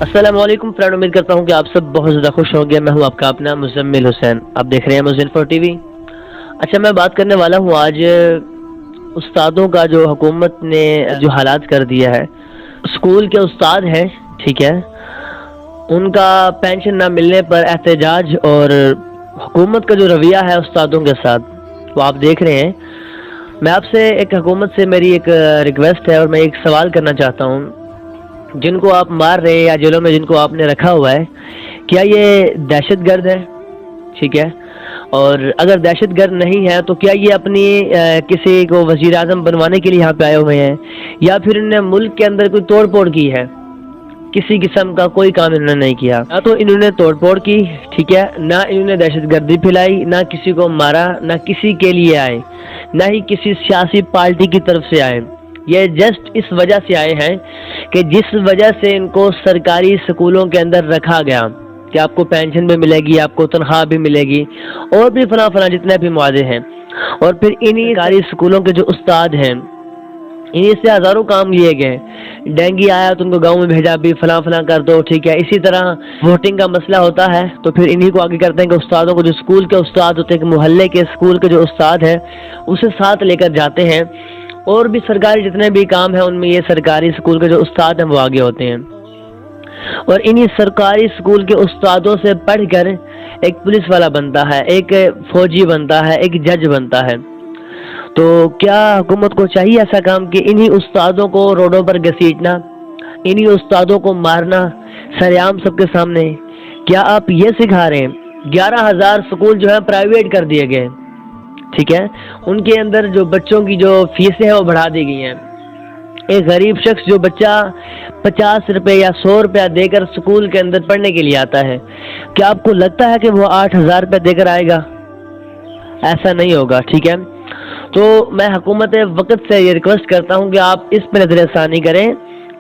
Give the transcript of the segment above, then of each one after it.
السلام علیکم فرینڈ، امید کرتا ہوں کہ آپ سب بہت زیادہ خوش ہوں گے۔ میں ہوں آپ کا اپنا مزمل حسین، آپ دیکھ رہے ہیں مزنفر ٹی وی۔ اچھا، میں بات کرنے والا ہوں آج استادوں کا، جو حکومت نے جو حالات کر دیا ہے۔ اسکول کے استاد ہیں، ٹھیک ہے، ان کا پینشن نہ ملنے پر احتجاج اور حکومت کا جو رویہ ہے استادوں کے ساتھ، وہ آپ دیکھ رہے ہیں۔ میں آپ سے حکومت سے میری ایک ریکویسٹ ہے اور میں ایک سوال کرنا چاہتا ہوں۔ جن کو آپ مار رہے ہیں یا جیلوں میں جن کو آپ نے رکھا ہوا ہے، کیا یہ دہشت گرد ہے؟ ٹھیک ہے، اور اگر دہشت گرد نہیں ہے تو کیا یہ اپنی کسی کو وزیر اعظم بنوانے کے لیے یہاں پہ آئے ہوئے ہیں، یا پھر انہوں نے ملک کے اندر کوئی توڑ پھوڑ کی ہے؟ کسی قسم کا کوئی کام انہوں نے نہیں کیا، نہ تو انہوں نے توڑ پھوڑ کی، ٹھیک ہے، نہ انہوں نے دہشت گردی پھیلائی، نہ کسی کو مارا، نہ کسی کے لیے آئے، نہ ہی کسی سیاسی پارٹی کی طرف سے آئے۔ یہ جسٹ اس وجہ سے آئے ہیں کہ جس وجہ سے ان کو سرکاری سکولوں کے اندر رکھا گیا کہ آپ کو پینشن بھی ملے گی، آپ کو تنخواہ بھی ملے گی، اور بھی فلاں فلاں جتنے بھی معاہدے ہیں۔ اور پھر انہی سرکاری سکولوں کے جو استاد ہیں، انہی سے ہزاروں کام لیے گئے۔ ڈینگی آیا تو ان کو گاؤں میں بھیجا، بھی فلاں فلاں کر دو، ٹھیک ہے۔ اسی طرح ووٹنگ کا مسئلہ ہوتا ہے تو پھر انہی کو آگے کرتے ہیں کہ استادوں کو، جو اسکول کے استاد ہوتے ہیں، کہ محلے کے اسکول کے جو استاد ہیں اسے ساتھ لے کر جاتے ہیں، اور بھی سرکاری جتنے بھی کام ہیں ان میں یہ سرکاری اسکول کے جو استاد ہیں وہ آگے ہوتے ہیں۔ اور انہی سرکاری اسکول کے استادوں سے پڑھ کر ایک پولیس والا بنتا ہے، ایک فوجی بنتا ہے، ایک جج بنتا ہے۔ تو کیا حکومت کو چاہیے ایسا کام کہ انہی استادوں کو روڈوں پر گھسیٹنا، انہی استادوں کو مارنا سرعام سب کے سامنے؟ کیا آپ یہ سکھا رہے ہیں؟ 11,000 سکول جو ہے پرائیویٹ کر دیے گئے، ٹھیک ہے، ان کے اندر جو بچوں کی جو فیسیں ہیں وہ بڑھا دی گئی ہیں۔ ایک غریب شخص جو بچہ 50 روپے یا 100 روپیہ دے کر سکول کے اندر پڑھنے کے لیے آتا ہے، کیا آپ کو لگتا ہے کہ وہ 8,000 روپے دے کر آئے گا؟ ایسا نہیں ہوگا، ٹھیک ہے۔ تو میں حکومت وقت سے یہ ریکویسٹ کرتا ہوں کہ آپ اس پہ نظر ثانی کریں۔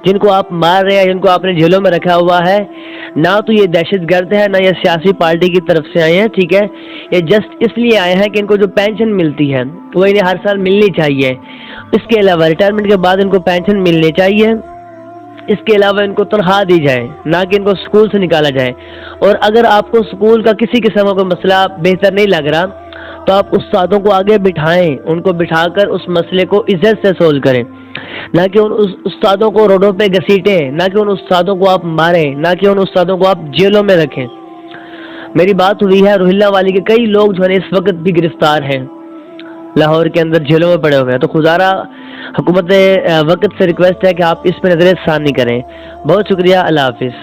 جن کو آپ مار رہے ہیں، جن کو آپ نے جیلوں میں رکھا ہوا ہے، نہ تو یہ دہشت گرد ہے، نہ یہ سیاسی پارٹی کی طرف سے آئے ہیں، ٹھیک ہے۔ یہ جسٹ اس لیے آئے ہیں کہ ان کو جو پینشن ملتی ہے وہ انہیں ہر سال ملنی چاہیے۔ اس کے علاوہ ریٹائرمنٹ کے بعد ان کو پینشن ملنی چاہیے، اس کے علاوہ ان کو تنخواہ دی جائے، نہ کہ ان کو اسکول سے نکالا جائے۔ اور اگر آپ کو اسکول کا کسی قسم کا کوئی مسئلہ بہتر نہیں لگ رہا تو آپ استادوں کو آگے بٹھائیں، ان کو بٹھا کر اس مسئلے کو عزت سے سولو کریں، نہ کہ ان استادوں کو روڈوں پہ گھسیٹیں، نہ کہ ان استادوں کو آپ ماریں، نہ کہ ان استادوں کو آپ جیلوں میں رکھیں۔ میری بات ہوئی ہے روہیلا والی کے کئی لوگ جو ہے اس وقت بھی گرفتار ہیں، لاہور کے اندر جیلوں میں پڑے ہوئے ہیں۔ تو خدارہ حکومت وقت سے ریکویسٹ ہے کہ آپ اس پہ نظر ثانی کریں۔ بہت شکریہ، اللہ حافظ۔